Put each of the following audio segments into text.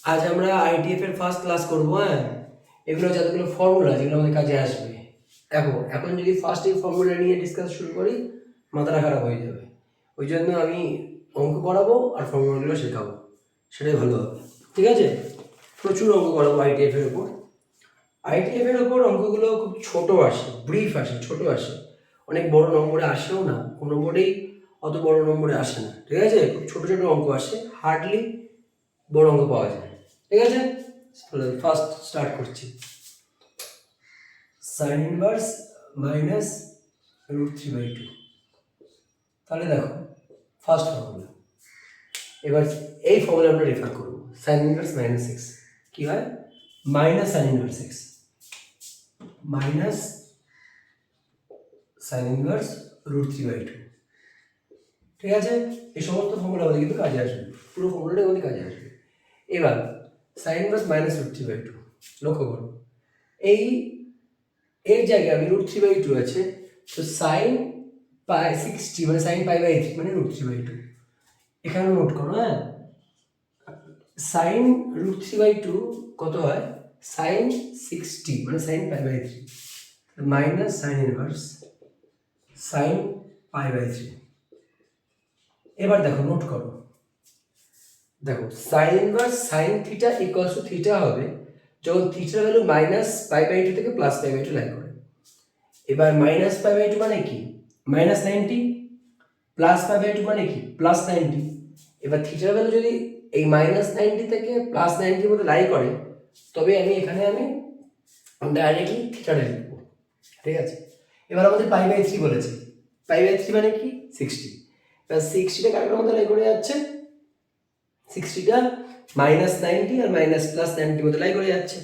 আজ আমরা আইটিএফ এর ফার্স্ট ক্লাস করবো। হ্যাঁ, এগুলো যতগুলো ফর্মুলা যেগুলো আমাদের কাজে আসবে। এখন যদি ফার্স্ট এই ফর্মুলা নিয়ে ডিসকাস শুরু করি মাথাটা খারাপ হয়ে যাবে। ওই জন্য আমি অঙ্ক করাবো আর ফর্মুলাগুলো শেখাবো, সেটাই ভালো হবে। ঠিক আছে, প্রচুর অঙ্ক করাবো আইটিএফ এর উপর। আইটিএফ এর উপর অঙ্কগুলো খুব ছোট আসে, ব্রিফ আসে, ছোট আসে, অনেক বড় নম্বরে আসেও না, কোনো বোর্ডেই অত বড় নম্বরে আসে না। ঠিক আছে, খুব ছোট ছোট অঙ্ক আসে, হার্ডলি বড় অঙ্ক পাওয়া যায়। ঠিক আছে, ফার্স্ট স্টার্ট করছি। Sign inverse minus √3/2। তাহলে দেখো ফার্স্ট ফর্মুলা, এবার এই ফর্মুলা আমরা রেফার করব। সাইন ইনভার্স মাইনাস এক্স কি হয়? Minus sine inverse x minus sine inverse √3/2। ঠিক আছে, এই সমস্ত ফর্মুলা আমাদের কিন্তু কাজে আসবে, পুরো ফর্মুলাটা আমাদের কাজে আসবে। এবার সাইন ইনভার্স মাইনাস √3/2 লক্ষ্য করো, এই এর জায়গায় আমি √3/2 আছে, তো সাইন পাই 60 মানে সাইন π/3 মানে √3/2। এখানে নোট করো। হ্যাঁ, সাইন √3/2 কত হয়? সাইন 60 মানে sine π/3 minus sine inverse sine π/3। এবার দেখো নোট করো, দেখো sine inverse sine theta equals to theta হবে যখন থিটার ভ্যালু মাইনাস π/2 থেকে প্লাস π/2 লাইন করে। এবার মাইনাস π/2 মানে কি? মাইনাস 90, প্লাস π/2 মানে কি? প্লাস 90। এবার থিটার ভ্যালু যদি এই মাইনাস 90 থেকে প্লাস 90 মধ্যে লাই করে, তবে এখানে আমি ডাইরেক্টলি থিটাটা লিখবো। ঠিক আছে, এবার আমাদের π/3 বলেছে, π/3 মানে কি? 60। এবার 60টা কার মধ্যে লাই করে যাচ্ছে? 60টা মাইনাস 90 আর মাইনাস প্লাস 90 মধ্যে লাই করে যাচ্ছে।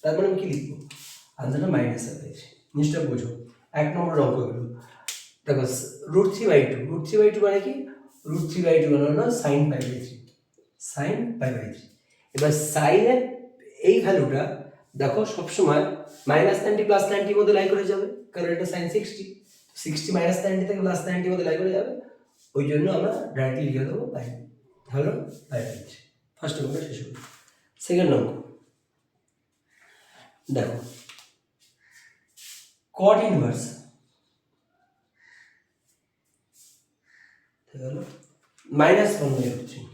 তার মানে আমি কি লিখবো? আনসারটা মাইনাস হবে। নিশ্চয় বোঝো, এক নম্বর অঙ্কগুলো দেখো √3/2, √3/2 মানে কি? √3/2 মানে হলো সাইন π/3, সাইন π/3। এবার সাইনের এই ভ্যালুটা দেখো সবসময় মাইনাস 90 প্লাস 90 মধ্যে লাই করে যাবে, কারণ এটা সাইন 60, 60 মাইনাস 90 থেকে প্লাস 90 মধ্যে লাই করে যাবে। ওই জন্য আমরা ডাইরেক্টলি লিখে দেবো পাই, হলো π/3। ফার্স্ট অঙ্কটা শেষ হলো। সেকেন্ড অঙ্ক দেখো, কট ইনভার্স মাইনাস 1/√3।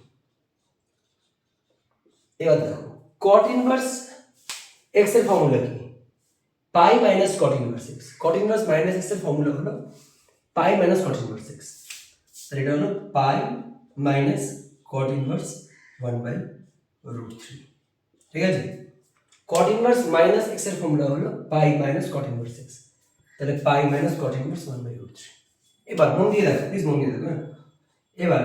এবার দেখো কট ইনভার্স এক্স এর ফর্মুলা কি? Pi minus cot inverse x. Cot inverse minus x এর ফর্মুলা হলো pi minus cot inverse x. তাহলে এটা হলো পাই মাইনাস কট ইনভার্স 1/√3। ঠিক আছে, কট ইনভার্স মাইনাস এক্স এর ফর্মুলা হলো pi minus cot inverse x. তাহলে পাই মাইনাস কট ইনভার্স 1/√3। এবার মন দিয়ে দেখো, প্লিজ মন দিয়ে দেখো। এবার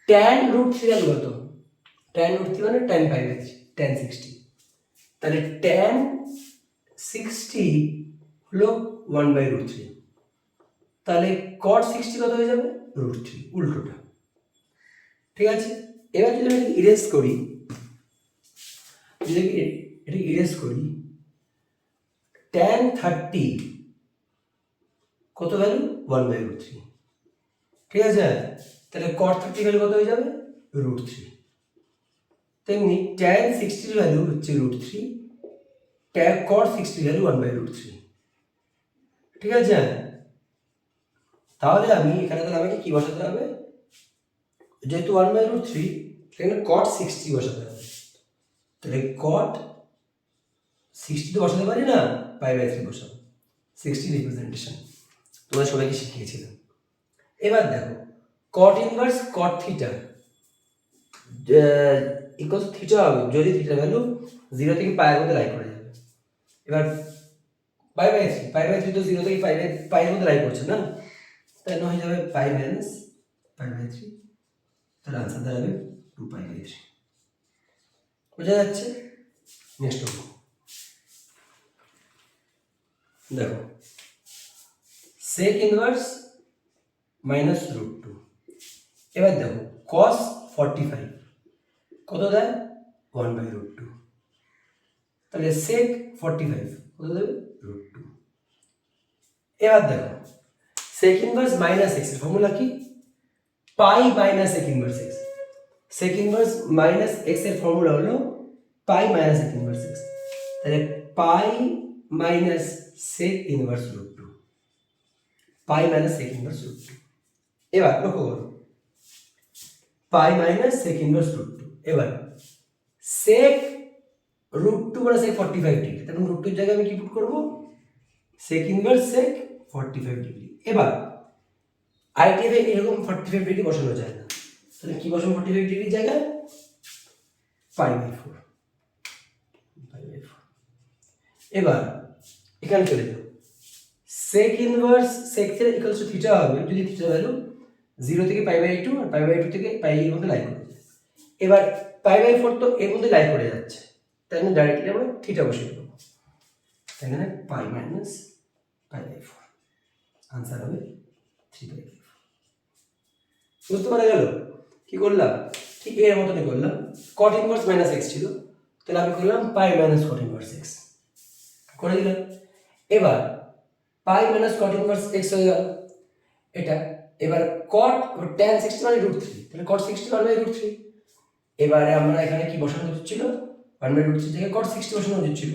tan √3 ভ্যালু কত? tan √3 মানে tan π/3, tan 60। তাহলে tan 60 হলো 1/√3। তাহলে cot 60 কত হয়ে যাবে? √3, উল্টোটা। ঠিক আছে, এবার যদি আমি ইরেজ করি, যদি এটা ইরেজ করি, tan 30 কত ভ্যালু? 1/√3। ঠিক আছে, তাহলে cot 30 ভ্যালু কত হয়ে যাবে? √3। তেমনি tan 60 ভ্যালু হচ্ছে √3, tan cot 60 ভ্যালু 1/√3। ঠিক আছে, তাহলে আমি এখানে আমাকে কি বসাতে হবে? যেহেতু 1/√3 সেখানে cot 60 বসাতে হবে। তাহলে cot 60 তো বসাতে পারি না, π/3 বসাবো, 60 রিপ্রেজেন্টেশন তোমরা সবাইকে শিখিয়েছিলাম। এবার দেখো cot inverse cot theta equal theta হবে যদি থিটা ভ্যালু 0 থেকে পাই এর মধ্যে লাই করে যাবে। এবার π/3 তো 0 থেকে পাই এর মধ্যে লাই করছে না, তাই হয়ে যাবে পাই মাইনাস π/3। তাহলে আনসার দাঁড়াবে 2π/3। বোঝা যাচ্ছে? নেক্সট অঙ্ক দেখো, সেক ইনভার্স মাইনাস √2। এবার দেখো cos 45 কত দেয়? 1/√2। তাহলে সেক 45 কত দেবে? √2। এবার দেখো সেক ইনভার্স মাইনাস এক্স এর ফর্মুলা কি? Pi minus sec inverse x. Sec inverse minus x এর ফর্মুলা হলো pi minus sec inverse x, তাহলে pi minus sec inverse root two, pi minus sec inverse root two. এবার লক্ষ্য করো, pi minus sec inverse root two, এবার sec root two মানে সেক 45 degree, তখন root টুর জায়গায় আমি কি পুট করবো, সেক ইনভার্স সেক 45 ডিগ্রি। এবার আইটিএফ এ এরকম 45 ডিগ্রি বসানো যায় না, তাহলে কি বসাবো 45 ডিগ্রির জায়গায়, পাই বাই 4, পাই বাই 4। এবার এখানে চলে যাও, sec inverse sec theta equals to theta হবে যদি থিটা ভ্যালু 0 থেকে পাই বাই 2 আর পাই বাই 2 থেকে পাই এর মধ্যে লাই করে যায়। এবার পাই বাই 4 তো এর মধ্যে লাই করে যাচ্ছে, তাই জন্য ডাইরেক্টলি আমরা থিটা বসিয়ে দেবো, তাই না, পাই মাইনাস পাই বাই 4, আনসার হবে 3 বাই 4। বুঝতে পারা গেল কি করলাম, ঠিক এর মতনই করলাম। কট ইনভার্স মাইনাস এক্স ছিল, তাহলে আমি করলাম পাই মাইনাস কট ইনভার্স এক্স করে দিলাম। এবার পাই মাইনাস কট ইনভার্স এক্স হয়ে গেল এটা। এবার কট tan 60 মানে √3, তাহলে cot 60 1 বাই √3। এবারে আমরা এখানে কি বসানো উচিত ছিল, 1 বাই √3 জায়গায় cot 60 বসানো উচিত ছিল,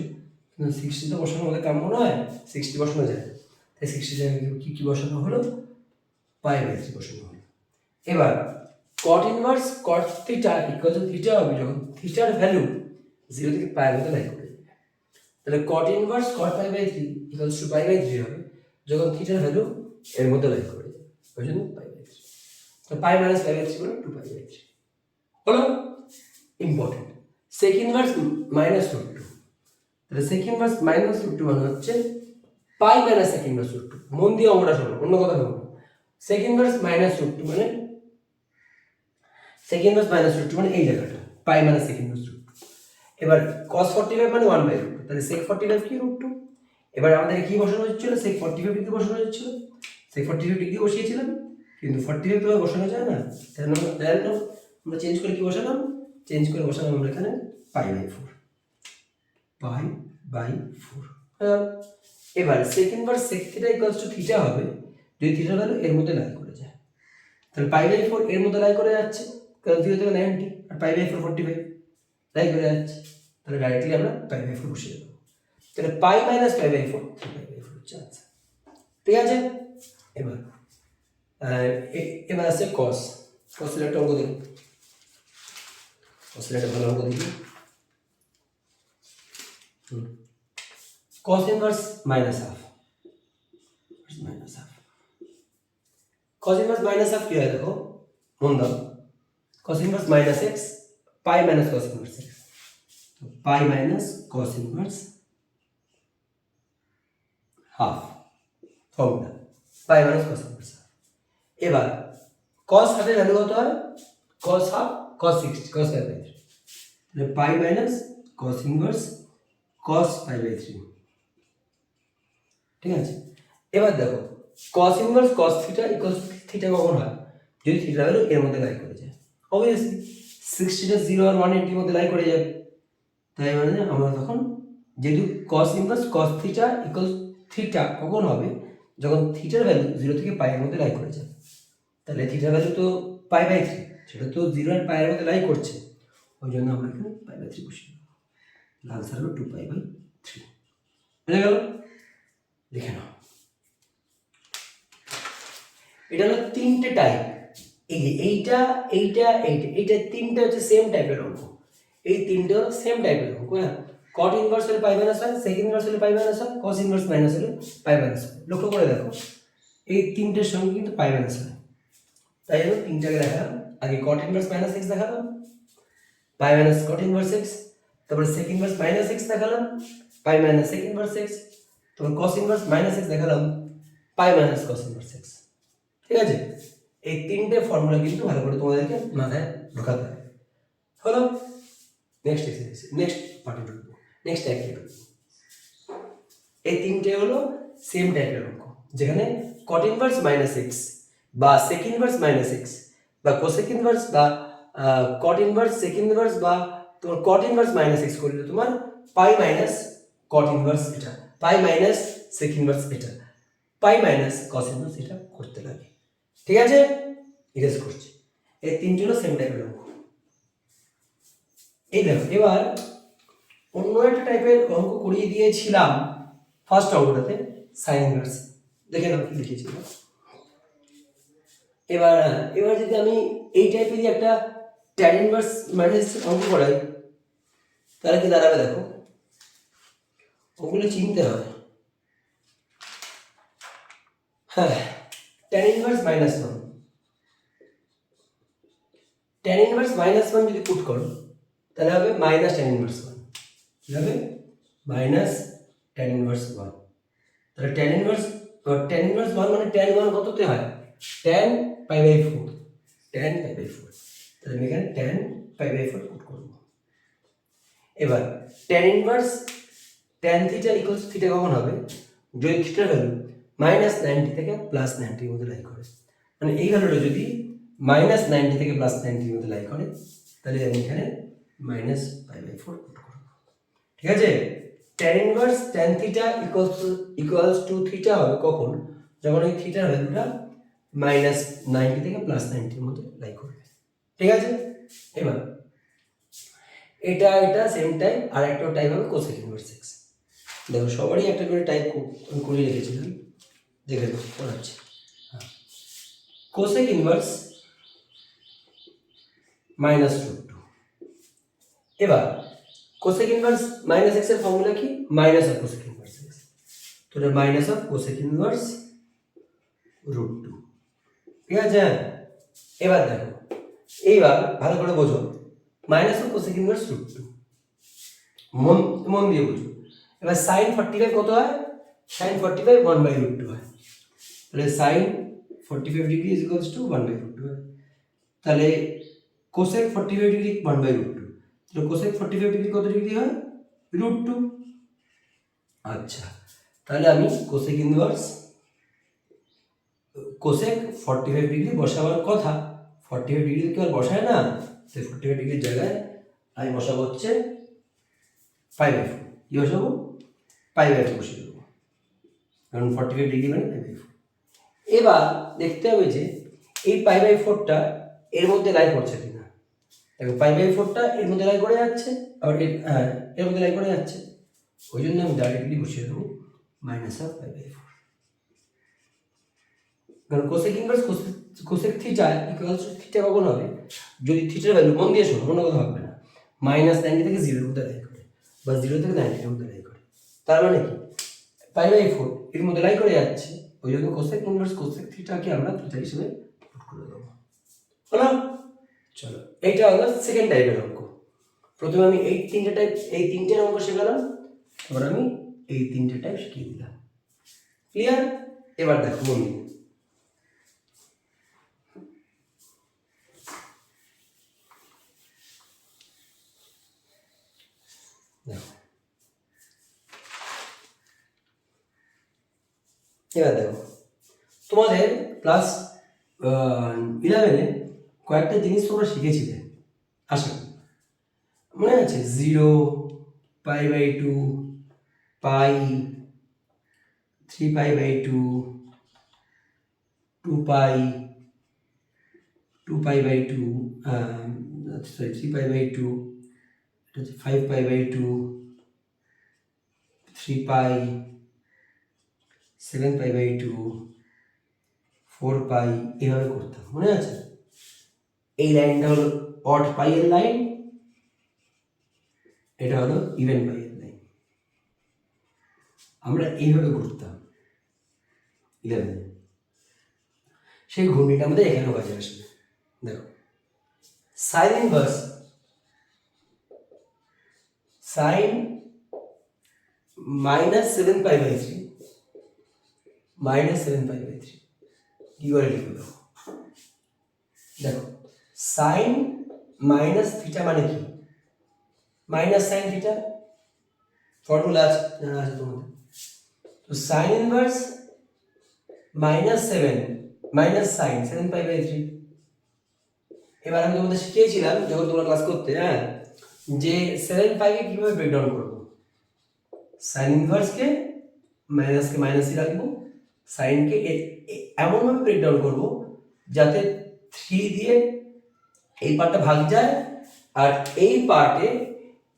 কিন্তু 60 তো বসানো আমাদের কাম্য নয়, 60 বসানো যায়, তাই 60 জায়গায় কি বসানো হলো, পাই বাই 3 বসানো হলো। এবার cot inverse cot theta equal to theta হবে যখন থিটার ভ্যালু 0 থেকে পাই মধ্যে লাই করে যাবে, তাহলে cot inverse cot pi by 3 equal to pi by 3 হবে যখন থিটার ভ্যালু এর মধ্যে লাই করে যাবে, ওই জন্য পাই বাই 3। তো পাই মাইনাস পাই বাই 3 মানে 2 পাই বাই 3 হলো। ইম্পর্টেন্ট, সেক ইনভার্স মাইনাস √2, তাহলে সেক ইনভার্স মাইনাস √2 মানে হচ্ছে পাই মাইনাস সেক ইনভার্স √2। মন দিয়ে অঙ্কটা শোনো, অন্য কথা বলবো, সেক ইনভার্স মাইনাস √2 মানে সেক ইনভার্স মাইনাস √2 মানে এই জায়গাটা পাই মাইনাস সেক ইনভার্স √2। এবার cos 45 মানে 1 বাই √2, তাহলে sec 45 কি √2। এবার আমাদের কি বসানো হচ্ছিল, sec 45 ডিগ্রি বসানো হচ্ছিল, sec 45 ডিগ্রি বসিয়েছিলাম, কিন্তু 45 তো বসানো যায় না, তাই আমরা চেঞ্জ করে কি বসালাম, চেঞ্জ করে বসালাম আমরা এখানে পাই বাই 4, পাই বাই 4। এবার sec inverse sec theta equals to theta হবে যদি থিটা ভ্যালু এর মধ্যে লাই করে যায়, তাহলে পাই বাই 4 এর মধ্যে লাই করে যাচ্ছে, কারণ 0 থেকে 90 আর পাই বাই 4 45 লাই করে যাচ্ছে, তাহলে ডাইরেক্টলি আমরা পাই বাই 4 বসিয়ে দেবো, তাহলে pi minus pi by 4, 3 pi by 4 হচ্ছে আনসার। ঠিক আছে, এবার এবার আছে cos, cos এর একটা অঙ্ক দেখি, cos এর একটা ভালো অঙ্ক দেখি। cos inverse minus half, minus half, cos inverse minus half কি হয় দেখো, মন দাও, cos inverse minus x pi minus cos inverse x, তো pi minus cos inverse half formula, pi minus cos inverse half. এবার cos হাফের value কত হয়, cos half cos 60 cos pi by 3, তাহলে pi minus cos inverse cos pi by 3। ঠিক আছে, এবার দেখো cos inverse cos theta equals to theta কখন হয়, যদি থিটা ভ্যালু এর মধ্যে লাই করে যায়, অবভিয়াসলি 60 টা 0 আর 180 এর মধ্যে লাই করে যাবে, তাই মানে আমরা তখন যেহেতু cos inverse cos theta equals theta কখন হবে, যখন থিটার ভ্যালু 0 থেকে পাই এর মধ্যে লাই করে যাবে, তাহলে থিটার ভ্যালু তো পাই বাই 3, সেটা তো 0 আর পাই এর মধ্যে লাই করছে, ওই জন্য আমরা এখানে পাই বাই 3 বসিয়ে দেবো, আনসার হলো 2 পাই বাই 3। বুঝে গেল, লিখে নাও। এটা হলো তিনটে টাইপ, এই যে এইটা এইটা এইটা, এইটা তিনটা হচ্ছে সেম টাইপের অঙ্ক, এই তিনটে হলো সেম টাইপের অঙ্ক। হ্যাঁ, cot ইনভার্স হলে পাই মাইনাস হয়, sec ইনভার্স হলে পাই মাইনাস হয়, cos ইনভার্স মাইনাস হলে পাই মাইনাস হয়। লক্ষ্য করে দেখো এই তিনটের সঙ্গে কিন্তু পাই মাইনাস হয়, তাই আমি তিনটাকে দেখালাম, আগে cot ইনভার্স মাইনাস x দেখালাম, পাই মাইনাস cot ইনভার্স x, তারপরে sec ইনভার্স মাইনাস x দেখালাম, পাই মাইনাস sec ইনভার্স x, তারপর cos ইনভার্স মাইনাস x দেখালাম, পাই মাইনাস cos ইনভার্স x। ঠিক আছে, এই তিনটে ফর্মুলা কিন্তু ভালো করে তোমাদেরকে মাথায় ঢোকাতে হবে। হলো, নেক্সট এক্সারসাইজ, নেক্সট পার্টে ঢুকবো, নেক্সট টাইপে ঢুকবো। এই তিনটে হলো সেম টাইপের অঙ্ক, যেখানে cot ইনভার্স মাইনাস এক্স বা sec ইনভার্স মাইনাস এক্স বা cosec ইনভার্স বা cot ইনভার্স sec ইনভার্স বা তোমার cot ইনভার্স মাইনাস এক্স করলে তোমার পাই মাইনাস cot ইনভার্স এটা, পাই মাইনাস sec ইনভার্স এটা, পাই মাইনাস cos ইনভার্স এটা করতে লাগে। ঠিক আছে, ইরেজ করছি, এই তিনটে হলো সেম টাইপের অঙ্ক। এই দেখো এবার অন্য একটা টাইপের অঙ্ক করিয়ে দিয়েছিলাম ফার্স্ট অঙ্কটাতে সাইন ইনভার্স, দেখে নাও কি লিখেছিলাম। এবার যদি আমি এই টাইপেরই একটা ট্যান ইনভার্স মাইনাস অঙ্ক করাই তাহলে কি দাঁড়াবে দেখো, ওগুলো চিনতে হবে। হ্যাঁ, tan inverse minus one, tan inverse minus one যদি পুট করো তাহলে হবে মাইনাস ট্যান ইনভার্স ওয়ান, কি হবে মাইনাস ট্যান ইনভার্স ওয়ান। তাহলে ট্যান ইনভার্স ওয়ান মানে ট্যান ওয়ান কততে হয়, tan pi by four, tan pi by four. তাহলে আমি এখানে tan pi by four put করবো। এবার tan inverse tan theta equals theta কখন হবে, যদি থিটার ভ্যালু মাইনাস 90 থেকে প্লাস 90 মধ্যে লাই করে, মানে এই ভ্যালুটা যদি মাইনাস 90 থেকে প্লাস 90 মধ্যে লাই করে তাহলে আমি এখানে minus pi by four put করবো। ঠিক আছে, tan inverse tan theta equals to theta হবে কখন, যখন এই থিটার ভ্যালুটা মাইনাস 90 থেকে প্লাস 90 মধ্যে লাই করবে। ঠিক আছে, এবার এটা সেম টাইপ, আর একটা টাইপ হবে কোসেক ইনভার্স এক্স। দেখো সবারই একটা করে টাইপ করে রেখেছিলাম, দেখে দেখো পড়াচ্ছি। Cosec inverse minus root two. এবার কোসেক ইনভার্স মাইনাস এক্স এর ফর্মুলা কি, minus of cosec inverse x, তো এটা minus of cosec inverse root two. ঠিক আছে, এবার দেখো এইবার ভালো করে বোঝো, minus of cosec inverse root two, মন দিয়ে বুঝো। এবার সাইন 45 কত হয়, সাইন 45 1 বাই রুট টু হয়, তাহলে sine 45 degree is equals to 1 by root two হয়। তাহলে cosec 45 degree 1 by root two, তাহলে কোসেক 45 ডিগ্রি কত ডিগ্রি হয়, রুট টু। আচ্ছা, তাহলে আমি কোসেক ইনভার্স কোসেক 45 ডিগ্রি বসাবার কথা, 45 ডিগ্রি তো আর বসায় না, তো 45 ডিগ্রির জায়গায় আমি বসাবো হচ্ছে পাই বাই ফোর, কি বসাবো পাই বাই ফোর বসিয়ে দেবো, কারণ 45 ডিগ্রি মানে পাই বাই ফোর। এবার দেখতে হবে যে এই পাই বাই ফোরটা এর মধ্যে লাই করছে কিনা। দেখো পাই বাই ফোরটা এর মধ্যে লাই করে যাচ্ছে, আবার এর মধ্যে লাই করে যাচ্ছে, ওই জন্য আমি ডাইরেক্টলি বসিয়ে দেবো minus of pi by four. কারণ cosec inverse cosec theta equals to theta কখন হবে, যদি থিটার ভ্যালু মন দিয়ে শোনো, কোনো কথা ভাববে না, মাইনাস 90 থেকে 0 এর মধ্যে লাই করে, বা 0 থেকে 90 এর মধ্যে লাই করে। তার মানে কি পাই বাই ফোর এর মধ্যে লাই করে যাচ্ছে, ওই জন্য কোসেক ইনভার্স কোসেক থিটাকে আমরা থিটা হিসেবে পুট করে দেবো। হলো, চলো এইটা হলো সেকেন্ড টাইপের অঙ্ক। প্রথমে আমি এই তিনটে অঙ্ক শেখালাম, এবার আমি এই তিনটে টাইপ শিখিয়ে দিলাম। ক্লিয়ার? এবার দেখো মন দিয়ে, দেখো এবার দেখো তোমাদের ক্লাস 11-এ কয়েকটা জিনিস তোমরা শিখেছিলে, আশা করি মনে আছে, 0, pi by 2, pi, 3 pi by 2, 2 pi, 2 pi by 2, sorry 3 pi by 2, 5 pi by 2, 3 pi, 7 pi by 2, 4 pi, এভাবে করতাম, মনে আছে? এই লাইনটা হলো অড পাই এর লাইন, এটা হলো ইভেন পাই এর লাইন, আমরা এইভাবে করতাম 11। সেই ঘূর্ণিটা আমাদের এখানেও কাজে আসবে। দেখো sine inverse sine minus 7 pi by 3, minus 7 pi by 3 কি করে লিখবো দেখো, সাইন মাইনাস থিটা মানে কি, মাইনাস সাইন থিটা ফর্মুলা আছে, জানা আছে তোমাদের। তো sine inverse minus 7 minus sine 7 pi by 3। এবার আমি তোমাদের শিখিয়েছিলাম যখন তোমরা ক্লাস করতে, হ্যাঁ, যে 7 পাইকে কিভাবে ব্রেকডাউন করবো, সাইন ইনভার্সকে মাইনাসকে মাইনাসই রাখবো, সাইনকে এমনভাবে ব্রেকডাউন করবো যাতে 3 দিয়ে এই পার্টটা ভাগ যায় আর এই পার্টে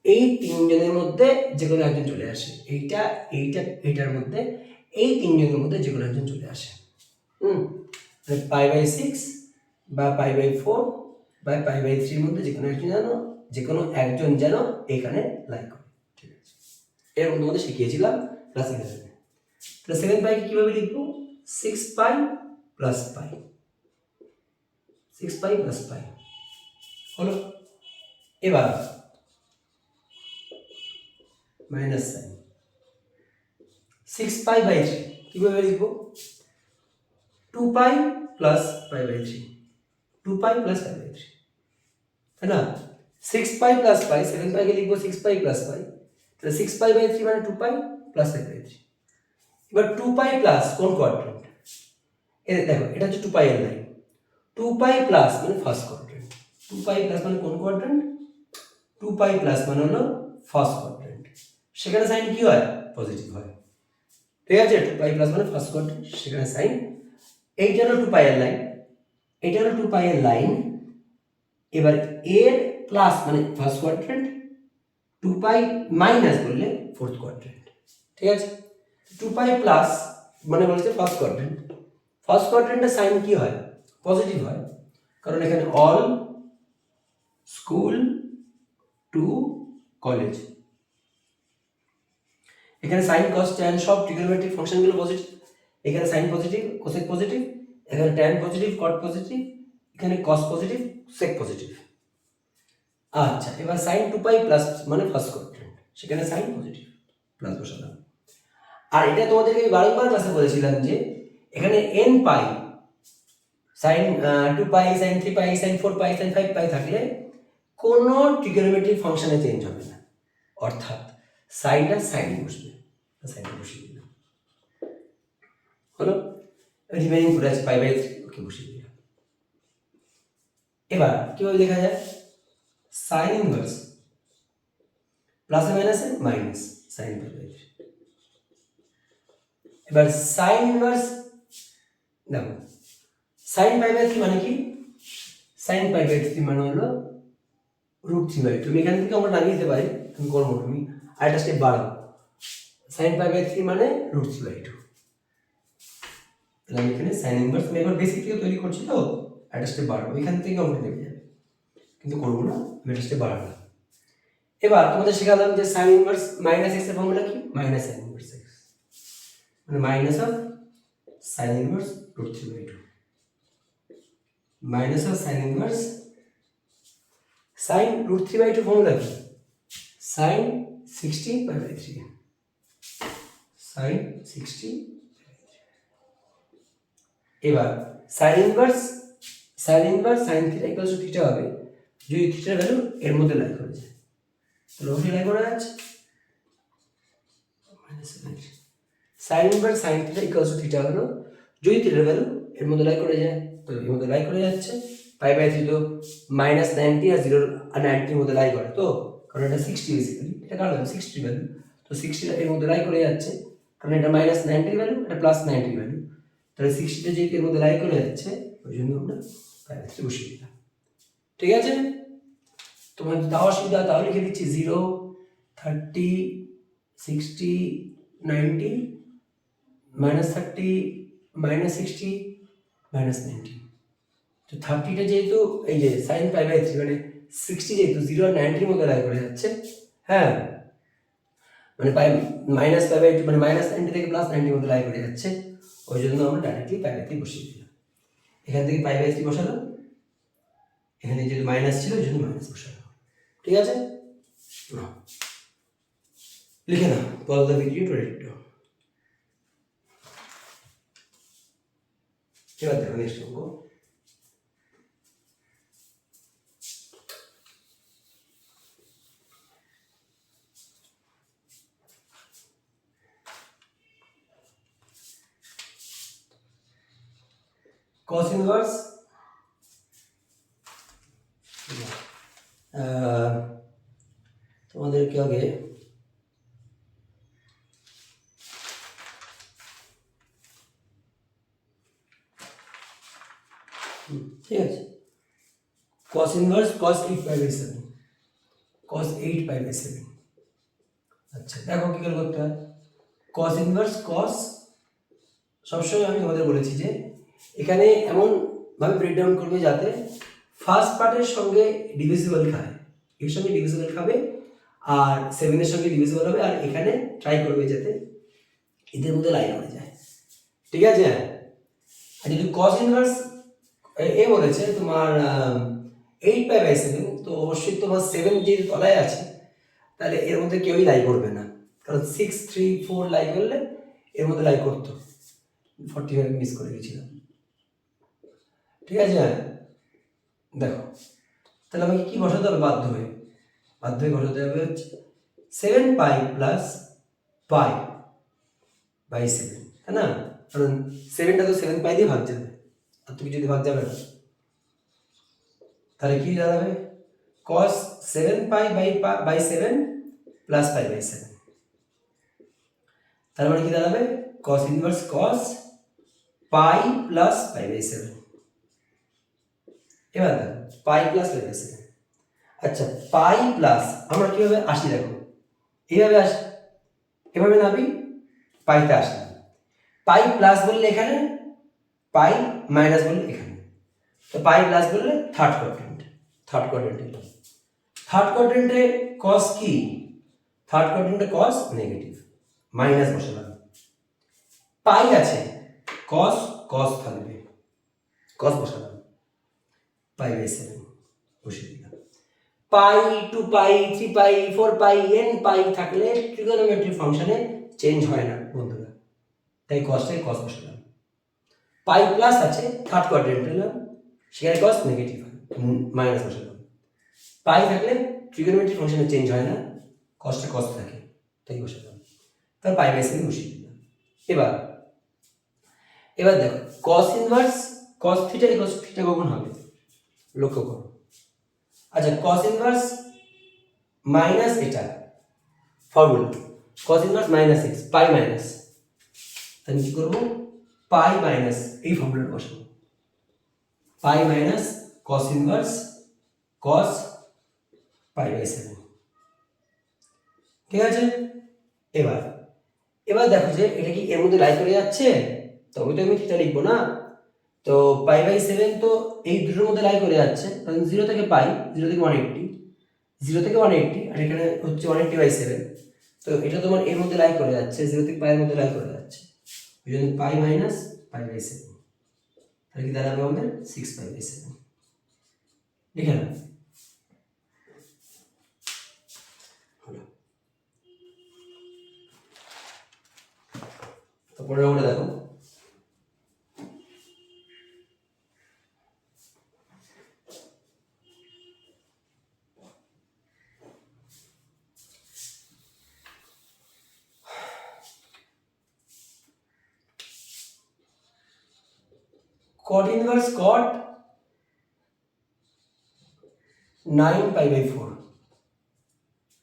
এই তিনজনের মধ্যে যে কোনো একজন চলে আসে, এইটার মধ্যে এই তিনজনের মধ্যে যে কোনো একজন চলে আসে। π/6 বা π/4 বা π/3 মধ্যে যে কোনো একজন যেন এখানে লাই করে। ঠিক আছে, এরকম তোমাদের শিখিয়েছিলাম ক্লাস 11-এ। তাহলে 7π কে কিভাবে লিখবো? 6π + π, 6π + π হলো। এবার মাইনাস সাইন 6π/3 কিভাবে লিখবো? 2π + π/3, 2π + π/3, তাই না? 6π + π, 7π কে লিখবো 6π + π, তাহলে 6π/3 মানে 2π + π/3। এবার 2π প্লাস কোন কোয়াড্রেন্ট? এই দেখো, এটা হচ্ছে 2π এর লাইন। 2π প্লাস মানে ফার্স্ট কোয়াড্রেন্ট। 2π প্লাস মানে কোন কোয়াড্রেন্ট? 2π প্লাস মানে হলো ফার্স্ট কোয়াড্রেন্ট। সেখানে সাইন কি হয়? পজিটিভ হয়। ঠিক আছে, 2π প্লাস মানে ফার্স্ট কোয়াড্রেন্ট, সেখানে সাইন। এইটা হলো 2π এর লাইন, এটা হলো 2π এর লাইন। এবার এর প্লাস মানে ফার্স্ট কোয়াড্রেন্ট, 2π মাইনাস করলে ফোর্থ কোয়াড্রেন্ট। ঠিক আছে, 2π প্লাস মানে বলছে ফার্স্ট কোয়াড্রেন্ট। ফার্স্ট কোয়াড্রেন্টের সাইন কি হয়? পজিটিভ হয়, কারণ এখানে অল স্কুল টু কলেজ, এখানে সাইন কস ট্যান সব ট্রিগোনোমেট্রিক ফাংশনগুলো পজিটিভ। এখানে সাইন পজিটিভ, কোসেক পজিটিভ, এখানে ট্যান পজিটিভ, কট পজিটিভ, এখানে কস পজিটিভ, সেক পজিটিভ। আচ্ছা, এবার সাইন 2π প্লাস মানে ফার্স্ট কোয়াড্রেন্ট, সেখানে সাইন পজিটিভ, প্লাস বসালাম। আর এটা তোমাদেরকে আমি বারবার ক্লাসে বলেছিলাম যে এখানে n পাই, সাইন 2π, সাইন 3π, সাইন 4π, সাইন 5π থাকলে কোনো ট্রিগোনোমেট্রিক ফাংশনে চেঞ্জ হবে না, অর্থাৎ সাইনটা সাইন বসবে, সাইন বসিয়ে দিলাম, হলো। রিমেইনিং পুরো আছে π/3, ওকে বসিয়ে দিলাম। এবার কিভাবে লেখা যায়? সাইন ইনভার্স প্লাসে মাইনাসে মাইনাস সাইন π/3। এবার সাইন ইনভার্স দেখো, সাইন π/3 মানে কি? সাইন π/3 মানে হলো √3/2। তুমি এখান থেকে আমরা নামিয়ে দিতে পারি, তুমি করবো, তুমি আরেকটা স্টেপ বাড়াও। সাইন π/3 মানে √3/2। তাহলে আমি এখানে সাইন ইনভার্স, আমি এখন বেসিক থেকে তৈরি করছি, তো একটা স্টেপ বাড়াবো, এখান থেকে অঙ্ক নেমে যাবে, কিন্তু করবো না, আমি একটা স্টেপ বাড়াবো। এবার তোমাদের শেখালাম যে সাইন ইনভার্স মাইনাস এক্স এর ফর্মুলা কি? মাইনাস সাইন ইনভার্স এক্স মানে minus of sine inverse √3/2, minus of sine inverse sine √3/2 formula কি? Sine 60π/3, sine 60। এবার sine inverse sine theta equals to theta হবে যদি থিটার ভ্যালু এর মধ্যে লাই করে যায়, তাহলে ওখানে লাই করা যাচ্ছে sign inverse sine theta equals to theta হলো যদি থিটার ভ্যালু এর মধ্যে লাই করে যায়, তো এর মধ্যে লাই করে যাচ্ছে। π/3 তো -90 আর 0 আর 90 এর মধ্যে লাই করে, তো কারণ এটা 60 বেসিক্যালি, এটা কার ভ্যালু? 60 ভ্যালু, তো 60 এর মধ্যে লাই করে যাচ্ছে, কারণ এটা -90 ভ্যালু, এটা +90 ভ্যালু, তাহলে 60টা যেহেতু এর মধ্যে লাই করে যাচ্ছে, ওই জন্য আমরা π/3 বসিয়ে দিলাম। ঠিক আছে, তোমার তাও অসুবিধা, তাও লিখে দিচ্ছি 0, 30, 60, 90, -30, -60, -90। তো 30টা যেহেতু এই যে সাইন π/3 মানে 60 যেহেতু 0 আর 90 এর মধ্যে লাই করে যাচ্ছে, হ্যাঁ, মানে -π/2 মানে -90 থেকে +90 এর মধ্যে লাই করে যাচ্ছে, ওই জন্য আমরা ডাইরেক্টলি π/3 বসিয়ে দিলাম। এখান থেকে π/3 বসালাম, এখানে যেহেতু মাইনাস ছিল ওই জন্য মাইনাস বসালাম। ঠিক আছে, লিখে নাও, pause the video to read. এবার দেখো নেক্সট অঙ্ক। cos ইনভার্স তোমাদেরকে আগে ঠিক আছে, cos inverse cos 8π/7 cos 8 pi by 7। আচ্ছা দেখো কি করে করতে হয়। cos ইনভার্স cos, সবসময় আমি তোমাদের বলেছি যে এখানে এমন ভাবে ব্রেকডাউন করবে যাতে ফার্স্ট পার্টের সঙ্গে ডিভিজিবল খায়, এর সঙ্গে ডিভিজিবল খাবে আর 7 এর সঙ্গে ডিভিজিবল হবে, আর এখানে ট্রাই করবে যাতে এদের মধ্যে লাইন হয়ে যায়, ঠিক আছে। আর যদি cos ইনভার্স এ বলেছে তোমার 8 পাই বাই 7, তো অবশ্যই তোমার 7 যেহেতু তলায় আছে তাহলে এর মধ্যে কেউই লাই করবে না, কারণ 6 3 4 লাই করলে এর মধ্যে লাই করতো। 45 মিস করে গেছিলাম, ঠিক আছে। দেখো তাহলে আমাকে কি বসাতে হবে, বাধ্য হয়ে বসাতে হবে হচ্ছে 7 পাই প্লাস পাই বাই 7, তাই না? কারণ 7টা তো 7 পাই দিয়ে ভাগ যাবে, আর তুমি যদি ভাগ যাবে না তাহলে কি দাঁড়াবে, cos 7 pi by 7 plus pi by 7, তার মানে কি দাঁড়াবে cos inverse cos pi plus pi by 7। এবার দেখো পাই প্লাস পাই বাই 7, আচ্ছা পাই প্লাস আমরা কিভাবে আসি দেখো, এইভাবে আসি, এভাবে নাবি, পাইতে আসি, পাই প্লাস বললে এখানে, পাই মাইনাস বললে এখানে, তো পাই প্লাস বললে থার্ড কোয়াড্রেন্টে cos কি, থার্ড কোয়াড্রেন্টে cos নেগেটিভ, মাইনাস বসালাম, পাই আছে cos থাকবে, cos বসালাম, পাই বাই 7 বসিয়ে দিলাম, পাই 2 পাই 3 পাই 4 পাই n পাই থাকলে ট্রিগোনোমেট্রিক ফাংশনে চেঞ্জ হয় না বন্ধুরা, তাই cosটাই cos বসালাম। পাই প্লাস আছে থার্ড কোয়াড্রেন্টে না, সেখানে cos নেগেটিভ হয়, মাইনাস বসালাম। পাই থাকলে ট্রিগোনোমেট্রিক ফাংশনে চেঞ্জ হয় না, cosটা cos থাকে, তাই বসালাম, তার পাই বাই 7 বসিয়ে দিলাম। এবার দেখো cos inverse cos theta equals theta কখন হবে লক্ষ্য করো। আচ্ছা cos ইনভার্স মাইনাস এটা formula, cos inverse minus x pi minus, তাহলে কি করব, পাই মাইনাস এই ফর্মুলাটা বসাবো, pi minus cos inverse cos pi by 7, ঠিক আছে। এবার দেখো যে এটা কি এর মধ্যে লাই করে যাচ্ছে, তবে তো আমি থিটা লিখবো না, তো পাই বাই 7 তো এই দুটোর মধ্যে লাই করে যাচ্ছে, কারণ 0 থেকে পাই, 0 থেকে 180, 0 থেকে 180 আর এখানে হচ্ছে 180 বাই 7, তো এটা তোমার এর মধ্যে লাই করে যাচ্ছে, 0 থেকে পাই এর মধ্যে লাই করে যাচ্ছে, ওই জন্য পাই মাইনাস পাই বাই 7, তাহলে কি দাঁড়াবে আমাদের 6 পাই বাই 7, লিখে নাও। তারপরে ওটা দেখো, cot inverse cot 9 pi by 4,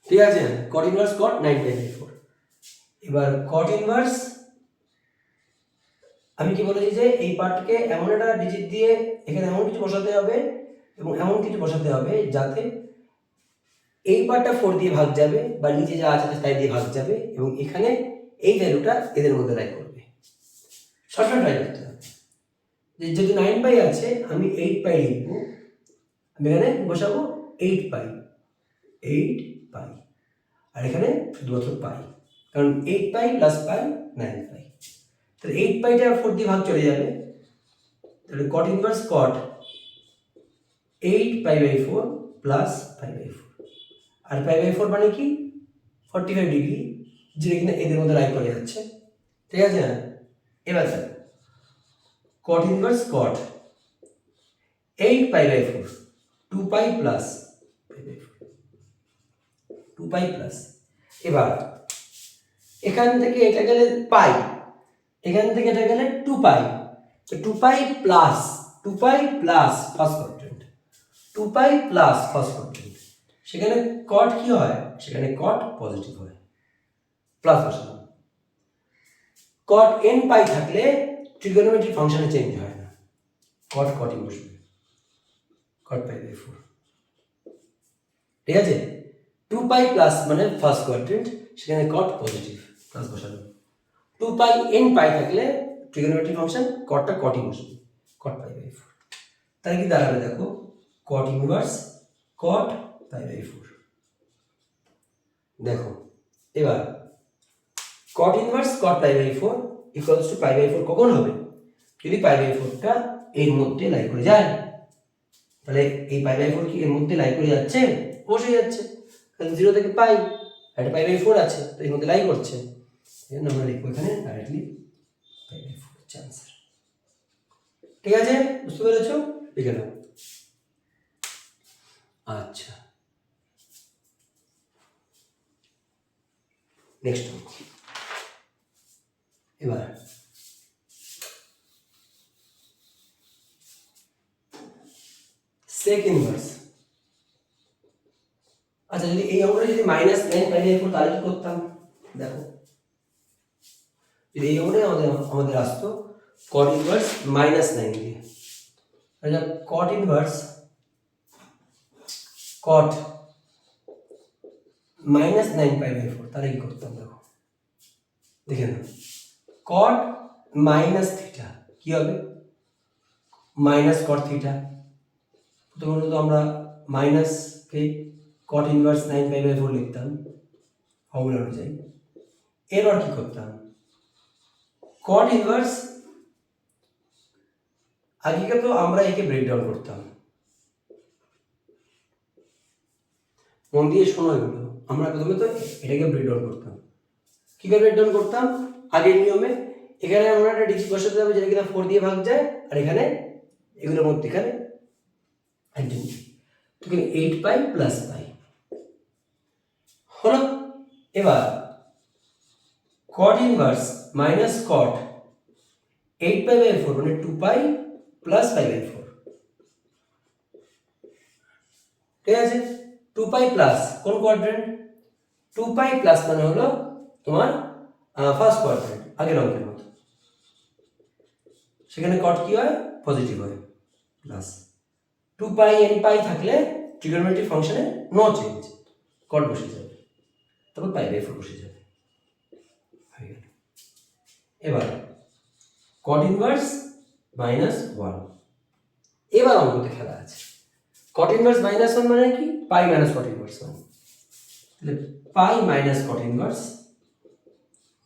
ঠিক আছে, cot inverse cot 9 pi by 4। এবার cot inverse আমি কি বলেছি যে এই পার্টকে এমন একটা ডিজিট দিয়ে এখানে এমন কিছু বসাতে হবে এবং এমন কিছু বসাতে হবে যাতে এই পার্টটা 4 দিয়ে ভাগ যাবে বা নিচে যা আছে তাই দিয়ে ভাগ যাবে এবং এখানে এই ভ্যালুটা এদের মধ্যে লাই করবে, শর্টকাট ট্রাই করতে হবে। যেহেতু 9 পাই আছে আমি 8 পাই লিখবো, আমি এখানে বসাবো 8 পাই আর এখানে শুধুমাত্র পাই, কারণ 8 পাই প্লাস পাই 9 পাই, তাহলে 8 পাইটা 4 দিয়ে ভাগ চলে যাবে, তাহলে cot inverse cot 8 pi by 4 plus pi by 4, আর পাই বাই 4 মানে কি 45 ডিগ্রি, যেটা কিনা এদের মধ্যে লাই করে যাচ্ছে, ঠিক আছে। এবার দেখো cot inverse cot 8 pi by 4 2 pi plus pi by 4, 2 pi plus, এবার এখান থেকে এটা গেলে পাই, এখান থেকে এটা গেলে 2 পাই, তো 2 pi plus first quadrant, 2 pi plus first quadrant, সেখানে cot কি হয়, সেখানে cot পজিটিভ হয়, প্লাস বসালাম। cot n পাই থাকলে ট্রিগোনোমেট্রিক ফাংশনে চেঞ্জ হয় না, cot বসবে, cot পাই বাই 4, ঠিক আছে। টু পাই প্লাস মানে ফার্স্ট কোয়াড্রেন্ট, সেখানে কট পজিটিভ প্লাস বসানো। টু পাই এন পাই থাকলে ট্রিগোনোমেট্রিক ফাংশন কটটা কটই বসবে, কট পাই বাই ফোর। তাহলে কি দাঁড়াবে দেখো, cot inverse cot pi by four. দেখো এবার cot inverse cot pi by four equals to pi by four কখন হবে, যদি পাই বাই ফোরটা এর মধ্যে লাই করে যায়। তাহলে এই পাই বাই ফোর কি এর মধ্যে লাই করে যাচ্ছে? অবশ্যই যাচ্ছে, কারণ 0 থেকে পাই, একটা পাই বাই ফোর আছে, তো এর মধ্যে লাই করছে। এই জন্য আমরা লিখবো এখানে ডাইরেক্টলি পাই বাই ফোর হচ্ছে আনসার। ঠিক আছে, বুঝতে পেরেছ? লিখে নাও। আচ্ছা, নেক্সট এবার সেক ইনভার্স। আচ্ছা, যদি এই অঙ্কটা যদি মাইনাস 9 পাই বাই ফোর তাহলে কি করতাম? দেখো, যদি এই অঙ্কটাই আমাদের আসতো কট ইনভার্স মাইনাস 9 দিয়ে, আচ্ছা cot inverse cot minus 9 pi by four, তাহলে কি করতাম? দেখো, দেখে নাও, কট মাইনাস থিটা কি হবে? Minus cot theta. প্রথমত তো আমরা মাইনাসকে cot inverse 9 pi by four লিখতাম ফর্মুলা অনুযায়ী। এবার কি করতাম? কট ইনভার্স, আগে তো আমরা একে ব্রেকডাউন করতাম, মন দিয়ে শোনো এগুলো। আমরা প্রথমে তো এটাকে ব্রেকডাউন করতাম। কি করে ব্রেকডাউন করতাম? আগের নিয়মে এখানে আমরা একটা ডিজিট বসাতে হবে যেটা কিনা 4 দিয়ে ভাগ যায়, আর এখানে এগুলোর মধ্যে এখানে একজন, তো 8 পাই প্লাস পাই হলো। এবার cot inverse minus cot 8 pi by 4 মানে 2 পাই প্লাস পাই বাই 4। ঠিক আছে, 2 পাই প্লাস কোন কোয়াড্রেন্ট? 2 পাই প্লাস মানে হলো তোমার ফার্স্ট কোয়াড্রেন্ট, আগের অঙ্কের মতো। সেখানে কট কি হয়? পজিটিভ হয়, প্লাস 2 পাই n পাই থাকলে ট্রিগোনোমেট্রিক ফাংশনে নো চেঞ্জ, কট বসে যাবে, তারপর পাই বাই 4 বসে যাবে। হয়ে গেল। এবার কট ইনভার্স মাইনাস 1, এবার অঙ্কতে খেলা আছে। কট ইনভার্স মাইনাস 1 মানে কি? পাই মাইনাস কট ইনভার্স 1, তাহলে পাই মাইনাস কট ইনভার্স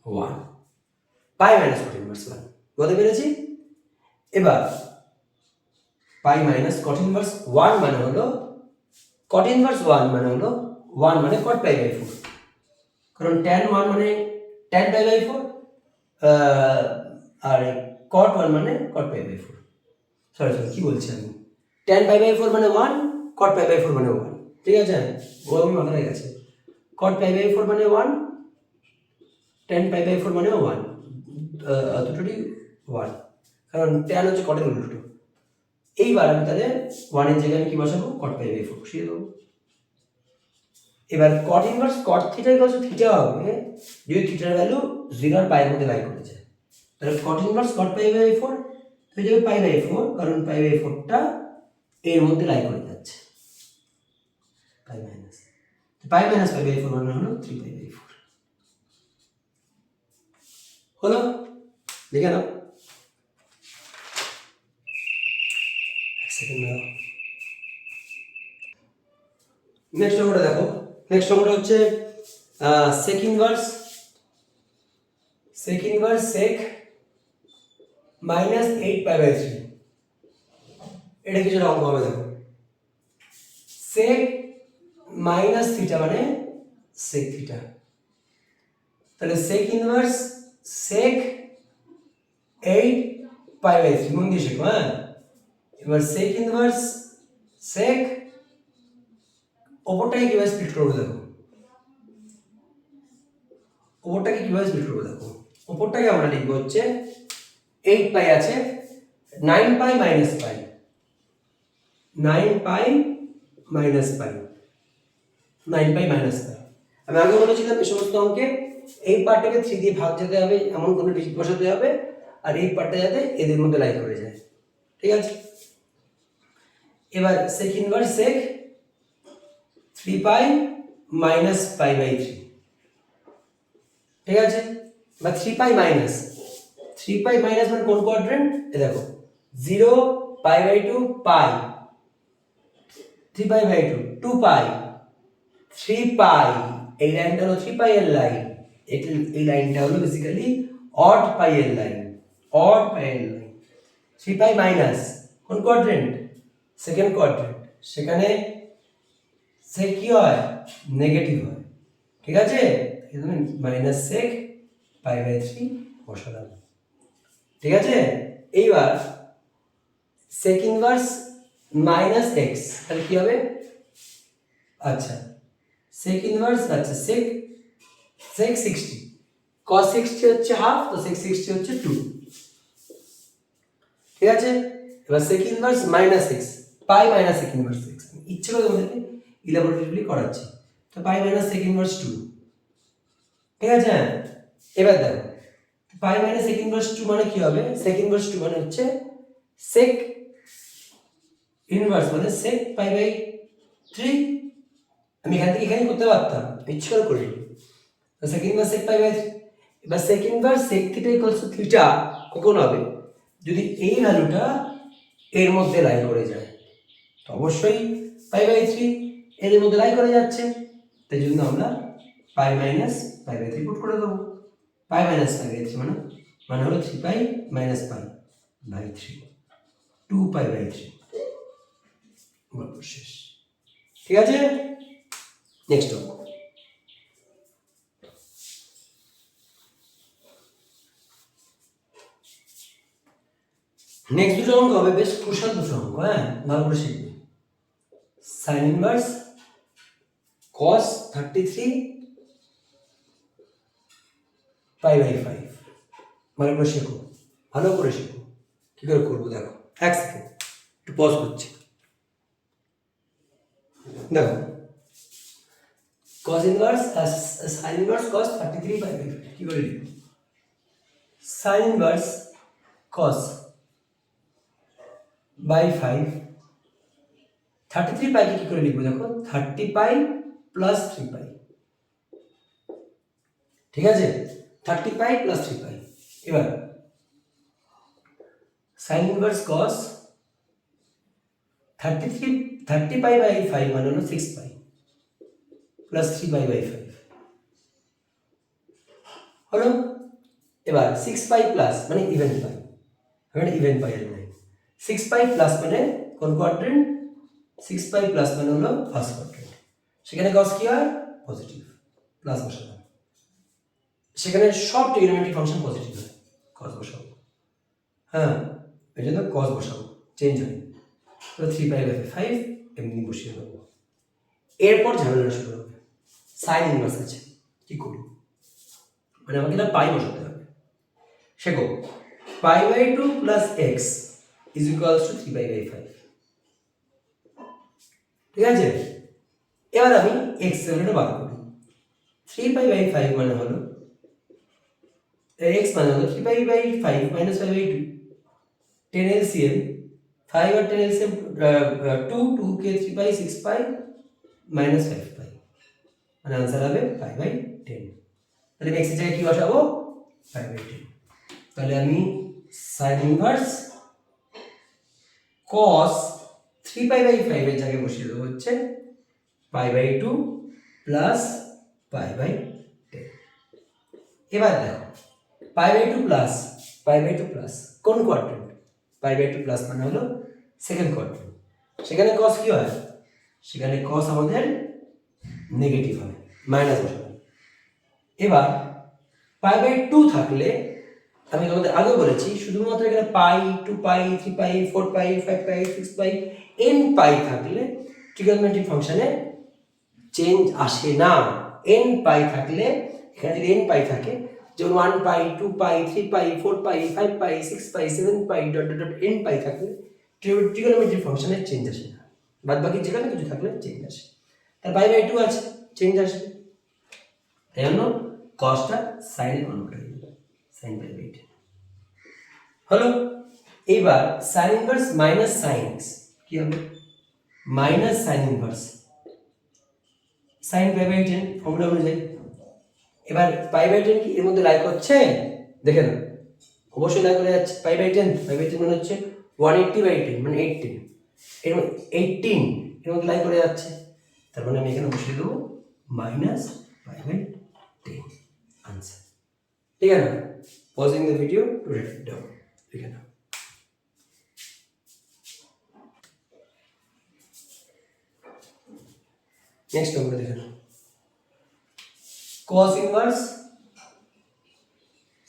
1, পাই মাইনাস কট ইনভার্স 1 বলতে পেরেছি। এবার পাই মাইনাস কট ইনভার্স 1 মানে হলো কট ইনভার্স 1 মানে হলো 1 মানে কট পাই বাই 4, কারণ tan 1 মানে tan পাই বাই 4, আর cot 1 মানে cot পাই বাই 4। সরি কি বলছি আমি, tan পাই বাই 4 মানে 1, cot পাই বাই 4 মানে 1। ঠিক আছে, ও আমি মাথায় গেছে। cot পাই বাই 4 মানে 1, tan পাই বাই 4 মানে 1, দুটোরই 1, কারণ tan হচ্ছে cot এর উল্টো। এইবার আমি তাহলে 1 এর জায়গায় আমি কি বসাবো? cot পাই বাই 4 বসিয়ে দেবো। এবার cot inverse cot theta equals to theta হবে যদি থিটার ভ্যালু 0 আর পাই এর মধ্যে লাই করে যায়। তাহলে cot inverse cot pi by 4 হয়ে যাবে পাই বাই 4, কারণ পাই বাই 4টা এর মধ্যে লাই করে যাচ্ছে, পাই মাইনাস পাই বাই 4 মানে হলো 3 পাই বাই 4 হলো। দেখে নাও, এক সেকেন্ড নাও। নেক্সট অঙ্কটা দেখো, নেক্সট অঙ্কটা হচ্ছে sec inverse sec minus 8 pi by 3। এটা কিছু অঙ্ক হবে। দেখো, সেক মাইনাস থিটা মানে সেক থিটা, তাহলে সেক ইনভার্স সেক 8 পাই বাই 3, মন দিয়ে শেখো। হ্যাঁ, এবার সেক ইনভার্স সেক ওপরটাকে কিভাবে স্প্লিট করবো? দেখো, ওপরটাকে কিভাবে স্প্লিট করবো? দেখো, ওপরটাকে আমরা লিখবো হচ্ছে 8 পাই আছে, 9 পাই মাইনাস পাই, 9 পাই মাইনাস পাই, 9 পাই মাইনাস পাই। আমি আগে বলেছিলাম এই সমস্ত অঙ্কে এই পার্টটাকে 3 দিয়ে ভাগ যেতে হবে, এমন কোনো ডিজিট বসাতে হবে, আর এই পার্টটা যাতে এদের মধ্যে লাই করে যায়। ঠিক আছে, এবার sec inverse sec 3 pi minus pi by three, ঠিক আছে, বা three pi minus, three pi minus মানে কোন কোয়াড্রেন্ট, এ দেখো 0 pi by two pi, 3 pi by two 2 pi, 3 pi, এই লাইনটা হলো 3 পাই এর লাইন, এই লাইনটা হলো বেসিক্যালি অড পাই এর লাইন, অড পাই এর লাইন। 3 পাই মাইনাস কোন কোয়াড্রেন্ট, সেকেন্ড কোয়াড্রেন্ট, সেখানে সে কি হয়, নেগেটিভ হয়, ঠিক আছে, এখানে minus sec pi by three বসালাম, ঠিক আছে। এইবার সেক ইনভার্স মাইনাস এক্স, তাহলে কি হবে, আচ্ছা সেক ইনভার্স, আচ্ছা সেক সেক 60, cos 60 হচ্ছে হাফ, তো সেক 60 হচ্ছে 2, ঠিক আছে। এবার সেক ইনভার্স মাইনাস এক্স, পাই মাইনাস সেক ইনভার্স এক্স, ইচ্ছে করে তোমাদেরকে ইলাবোরেটরিলি করাচ্ছি, তো পাই মাইনাস সেক ইনভার্স 2, ঠিক আছে। এবার দেখো পাই মাইনাস সেক ইনভার্স 2 মানে কি হবে, সেক ইনভার্স 2 মানে হচ্ছে সেক ইনভার্স মানে সেক পাই বাই 3, আমি এখান থেকে এখানে করতে পারতাম, ইচ্ছে করে করি, তো সেক ইনভার্স সেক পাই বাই 3। এবার sec inverse sec theta equals to theta কখন হবে, যদি এই ভ্যালুটা এর মধ্যে লাই করে যায়, তো অবশ্যই পাই বাই 3 এর মধ্যে লাই করে যাচ্ছে, তাই জন্য আমরা পাই মাইনাস পাই বাই 3 পুট করে দেবো, পাই মাইনাস পাই বাই 3 মানে হলো 3 pi minus pi by 3, 2 pi by 3, গল্প শেষ, ঠিক আছে। নেক্সট অঙ্ক, নেক্সট দুটো অঙ্ক হবে বেশ কুশল দুটো অঙ্ক, হ্যাঁ ভালো করে শিখবে। Sine inverse cos 33 pi by 5, ভালো করে শেখো, ভালো করে শেখো, কি করে করবো দেখো, এক সেকেন্ড একটু পজ করছি, দেখো cos inverse sin inverse cos 33 pi by 5 কি করে লিখব, sin ইনভার্স cos বাই 5, 33 পাইকে কি করে লিখবো দেখো, 30 পাই প্লাস 3 পাই, ঠিক আছে, 30 পাই প্লাস 3 পাই। এবার sin inverse cos 30 pi by 5 মানে হলো 6 পাই প্লাস 3 পাই বাই 5 হলো। এবার 6 পাই প্লাস মানে ইভেন পাই, এখানে ইভেন পাই এর নাই, 6 পাই প্লাস মানে কোন কোয়াড্রেন্ট, 6 পাই প্লাস মানে হলো ফার্স্ট কোয়াড্রেন্ট, সেখানে cos কি হয় পজিটিভ, প্লাস বসালাম, সেখানে সব ট্রিগোনোমেট্রিক ফাংশন পজিটিভ হয়, cos বসাবো, হ্যাঁ এই জন্য cos বসাবো, চেঞ্জ হয়, তো 3 পাই বাই 5 এমনি বসিয়ে দেবো। এরপর ঝামেলা শুরু হবে, সাইন ইনভার্স আছে, কি করি, মানে আমাকে এটা পাই বসাতে হবে, শেখো pi by 2 plus x is equals to 3 pi by 5, ঠিক আছে। এবার আমি এক্স ভ্যালুটা বার করি, 3 পাই বাই 5 মানে হলো এক্স মানে হলো 3 pi by 5 minus 5 by 2, 10 LCM 5 আর 10 এলসিএম 2, 2 কে 3 পাই 6 পাই মাইনাস 5 পাই, মানে आंसर হবে পাই বাই 10, তাহলে এক্স এর জায়গায় কি বসাবো পাই বাই 10, তাহলে আমি sin inverse cos 3 pi by 5 এর জায়গায় বসিয়ে দেবো হচ্ছে pi by 2 plus pi by 10। এবার দেখো pi by 2 plus pi by 2 plus কোন কোয়াড্রেন্ট, পাই বাই 2 প্লাস মানে হলো সেকেন্ড কোয়াড্রেন্ট, সেখানে cos কি হয়, সেখানে cos আমাদের নেগেটিভ হয়, মাইনাস বসাবো। এবার পাই বাই 2 থাকলে আমি তোমাদের আগে বলেছি শুধুমাত্র এখানে পাই 2 পাই 3 পাই 4 পাই 5 পাই 6 পাই n পাই থাকলে ট্রিগোনোমেট্রিক ফাংশনে চেঞ্জ আসে না, n পাই থাকলে এখানে যদি n পাই থাকে যেমন 1 পাই 2 পাই 3 পাই 4 পাই 5 পাই 6 পাই 7 পাই ডট ডট ডট n পাই থাকলে ট্রিগোনোমেট্রিক ফাংশনে চেঞ্জ আসে না, বাদ বাকি যেখানে কিছু থাকলে চেঞ্জ আসে, তার পাই বাই 2 আছে চেঞ্জ আসবে, তাই জন্য cosটা sin এ কনভার্ট হয়ে যাবে, sin পাই বাই 10 হলো। এইবার sin inverse minus sin x কি হবে, মাইনাস sin inverse sine pi by 10 formula অনুযায়ী। এবার পাই বাই 10 কি এর মধ্যে লাই করছে? দেখে না, অবশ্যই লাই করে যাচ্ছে। পাই বাই 10 মানে হচ্ছে 180 বাই 10 মানে 18, এর মধ্যে 18 এর মধ্যে লাই করে যাচ্ছে, তার মানে আমি এখানে বসিয়ে দেবো মাইনাস পাই বাই 10 আনসার। ঠিক আছে না? Pausing the video to write it down. ঠিক আছে না? নেক্সট আমরা দেখে নাও cos inverse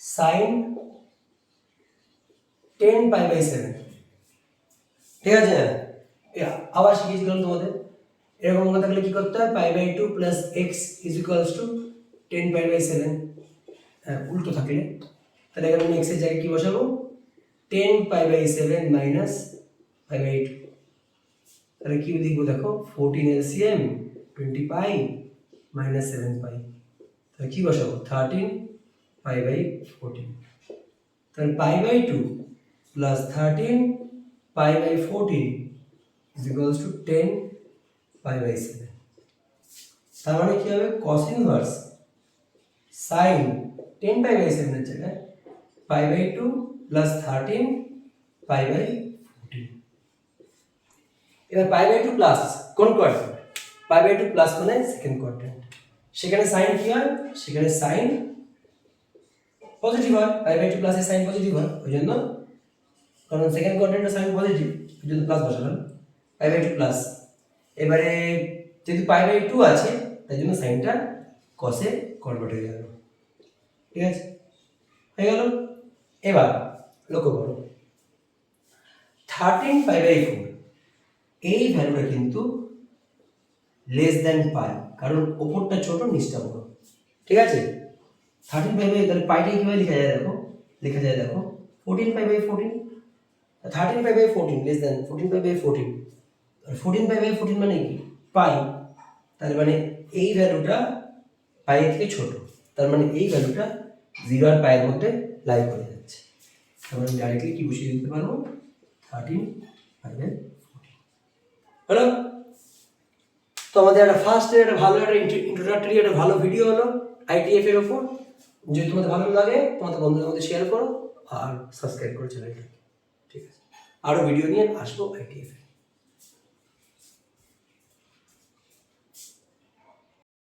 sin 10 pi by 7। ঠিক আছে, আবার শিখিয়েছিলাম তোমাদের, এরকম অঙ্ক থাকলে কি করতে হয়? Pi by 2 plus x is equals to 10 pi by 7। উল্টো থাকলে তাহলে এখানে আমি এক্স এর জায়গায় কি বসাবো? 10 pi by 7 minus pi by 2। তাহলে কি লিখবো দেখো, 14 এলসিএম 20 পাই মাইনাস 7 পাই, তাহলে কি বসাবো? 13 পাই বাই 14। তাহলে pi by 2 plus 13 pi by 14 is equals to 10 pi by 7। তার মানে কি হবে? cos inverse sin 10 pi by 7 এর জায়গায় pi by 2 plus 13 pi by 14। এবার পাই বাই 2 প্লাস কোন কোয়াড্রেন্ট? পাই বাই 2 প্লাস মানে সেকেন্ড কোয়াড্রেন্ট, সেখানে সাইন কি হয়? সেখানে সাইন পজিটিভ হয়, পাই বাই 2 প্লাসে সাইন পজিটিভ হয়, ওই জন্য, কারণ সেকেন্ড কোয়াড্রেন্টে সাইন পজিটিভ ওই জন্য প্লাস বসালাম, পাই বাই 2 প্লাস। এবারে যেহেতু পাই বাই 2 আছে তাই জন্য সাইনটা কসে কনভার্ট হয়ে গেল। ঠিক আছে, হয়ে গেল। এবার লক্ষ্য করো 13 পাই বাই 4 এই ভ্যালুটা কিন্তু লেস দ্যান পাই, কারণ ওপরটা ছোট নিচটা বড়। ঠিক আছে, 13 পাই বাই, তাহলে পাইটা কিভাবে লেখা যায় দেখো, লেখা যায় দেখো 14 pi by 14। 13 pi by 14 less than 14 pi by 14, আর 14 পাই বাই 14 মানে কি? পাই। তার মানে এই ভ্যালুটা পাই থেকে ছোট, তার মানে এই ভ্যালুটা 0 আর পাইয়ের মধ্যে লাই করে যাচ্ছে। তার মানে ডাইরেক্টলি কি বসিয়ে দিতে পারবো? 13 পাই বাই 14। হলো? তো আমাদের একটা ফার্স্ট একটা ভালো একটা ইন্ট্রোডাক্টরি একটা ভালো ভিডিও হলো আইটিএফ এর উপর। যদি তোমাদের ভালো লাগে তোমাদের বন্ধুদের মধ্যে শেয়ার করো আর সাবস্ক্রাইব করো চ্যানেলটাকে। ঠিক আছে, আরো ভিডিও নিয়ে আসবো আইটিএফ এর।